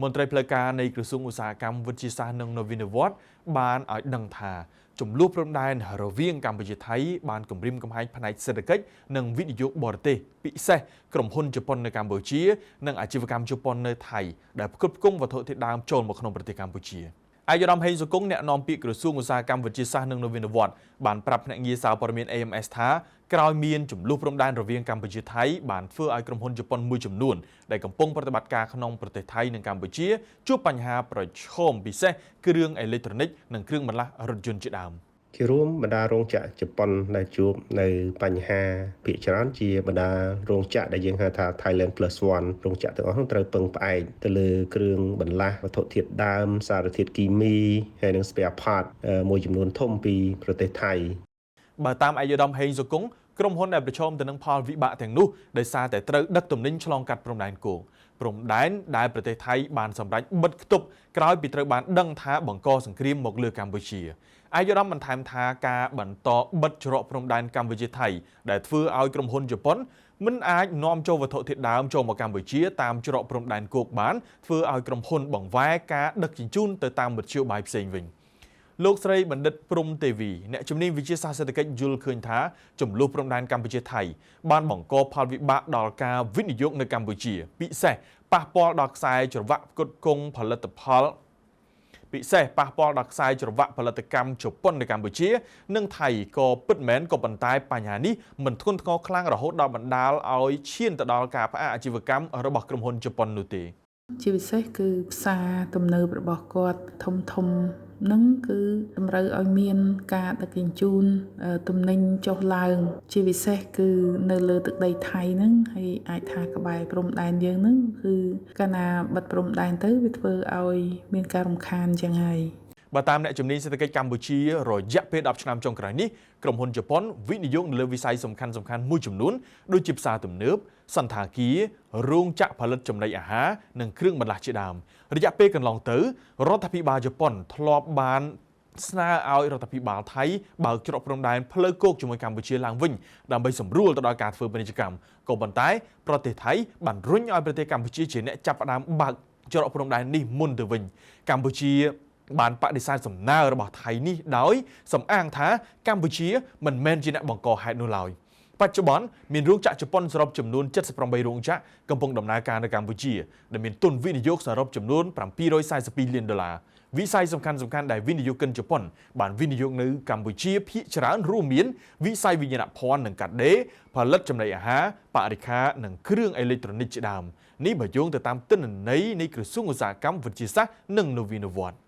មន្ត្រីផ្លូវការនៃក្រសួងឧស្សាហកម្មវិទ្យាសាស្ត្រនិងនវានុវត្តន៍បានឲ្យដឹងថាចំនួនព្រំដែនរវាងកម្ពុជាថៃបានគម្រាមកំហែងផ្នែកសេដ្ឋកិច្ចនិងវិនិយោគបរទេសពិសេសក្រុមហ៊ុនជប៉ុននៅកម្ពុជានិងអាជីវកម្មជប៉ុននៅថៃដែលផ្គត់ផ្គង់វត្ថុធាតុដើមចូលមកក្នុងប្រទេសកម្ពុជាអាយដាមហេងសុគង្គអ្នកនាំពាក្យក្រសួងឧស្សាហកម្មវិទ្យាសាស្ត្រនិងនវានុវត្តន៍បានប្រាប់ភ្នាក់ងារសារព័ត៌មាន AMS ថាក្រោយមានចំនួនព្រំដែនរវាងកម្ពុជាថៃបានធ្វើឲ្យក្រុមហ៊ុនជប៉ុនមួយចំនួនដែលកំពុងប្រតិបត្តិការក្នុងប្រទេសថៃនិងកម្ពុជាជួបបញ្ហាប្រឈមពិសេសគ្រឿងអេឡិចត្រូនិកនិងគ្រឿងបន្លាស់រថយន្តជាដើមជារួមបណ្ដារោងចក្រជប៉ុនដែលជួបនៅបញ្ហាភាគច្រើនជាបណ្ដារោងចក្រដែលយើងហៅថា Thailand Plus One រោងចក្រទាំងអស់នោះត្រូវពឹងផ្អែកទៅលើគ្រឿងបន្លាស់វត្ថុធាតុដើមសារធាតុគីមីហើយនិង spare part មួយចំនួនធំពីប្រទេសថៃបើតាមអាយដាមហេងសុគង្គក្រុមហ៊ុនដែលប្រឈមទៅនឹងផលវិបាកទាំងនោះដោយសារតែត្រូវដឹកទំនិញឆ្លងកាត់ព្រំដែនគោកព្រំដែនដែលប្រទេសថៃបានសម្រេចបិទគប់ក្រោយពីត្រូវបានដឹងថាបង្កសង្គ្រាមមកលើកម្ពុជាអាយដាមបន្ថែមថាការបន្តបិទច្រកព្រំដែនកម្ពុជាថៃដែលធ្វើឲ្យក្រុមហ៊ុនជប៉ុនមិនអាចនាំចូលវត្ថុធាតុដើមចូលមកកម្ពុជាតាមច្រកព្រំដែនគោកបានធ្វើឲ្យក្រុមហ៊ុនបង្វែរការដឹកជញ្ជូនទៅតាមមធ្យោបាយផ្សេងវិញលោកស្រីបណ្ឌិតព្រំទេវីអ្នកជំនាញវិទ្យាសាស្ត្រសេដ្ឋកិច្ចយល់ឃើញថាចំនួនព្រំដែនកម្ពុជាថៃបានបង្កផលវិបាកដល់ការវិនិយោគនៅកម្ពុជាពិសេសប៉ះពាល់ដល់ខ្សែច្រវាក់ផ្គត់ផ្គង់ផលិតផលពិសេសប៉ះពាល់ដល់ខ្សែច្រវាក់ផលិតកម្មជប៉ុននៅកម្ពុជានិងថៃក៏ពិតមែនក៏ប៉ុន្តែបញ្ហានេះមិនធ្ងន់ធ្ងរខ្លាំងរហូតដល់បណ្ដាលឲ្យឈានទៅដល់ការផ្អាកអាជីវកម្មរបស់ក្រុមហ៊ុនជប៉ុននោះទេជាពិសេសគឺផ្សារទំនើបរបស់គាត់ធំនឹងគឺតម្រូវឲ្យមានការដឹកជញ្ជូនទំនិញចុះឡើងជាពិសេសគឺនៅលើទឹកដីថៃហ្នឹងហើយអាចថាក្បែរព្រំដែនយើងហ្នឹងគឺកាលណាបិទព្រំដែនទៅវាធ្វើឲ្យមានការរំខានចឹងហើយបើតាមអ្នកជំនាញសេដ្ឋកិច្ចកម្ពុជា រយៈពេល10ឆ្នាំចុងក្រោយនេះក្រុមហ៊ុនជប៉ុនវិនិយោគនៅលើវិស័យសំខាន់មួយចំនួនដូចជាផ្សារទំនើបសន្តាគាររោងចក្រផលិតចំណីអាហារនិងគ្រឿងបន្លាស់ជាដើមរយៈពេលកន្លងទៅរដ្ឋាភិបាលជប៉ុនធ្លាប់បានស្នើឲ្យរដ្ឋាភិបាលថៃបើកច្រកព្រំដែនផ្លូវគោកជាមួយកម្ពុជាឡើងវិញដើម្បីសម្រួលទៅដល់ការធ្វើពាណិជ្ជកម្មក៏ប៉ុន្តែប្រទេសថៃបានរុញឲ្យប្រទេសកម្ពុជាជាអ្នកចាប់ផ្ដើមបើកច្រកព្រំដែននេះមុនទៅវិញកម្ពុជាបានបដិសេធសំណើរបស់ថៃនេះដោយសំអាងថាកម្ពុជាមិនមែនជាអ្នកបង្កហេតុនោះឡើយបច្ចុប្បន្នមានរោងចក្រជប៉ុនសរុបចំនួន78រោងចក្រកំពុងដំណើរការនៅកម្ពុជាដែលមានទុនវិនិយោគសរុបចំនួន$742លានវិស័យសំខាន់ដែលវិនិយោគិនជប៉ុនបានវិនិយោគនៅកម្ពុជាភាគច្រើនរួមមានវិស័យវិញ្ញាណភ័ណ្ឌនិងកាត់ដេរផលិតចំណីអាហារបរិក្ខារនិងគ្រឿងអេឡិចត្រូនិកជាដើមនេះបើយោងទៅតាមទិន្នន័យនៃក្រសួងឧស្សាហកម្មវិទ្យាសាស្ត្រនិងនវានុវត្តន៍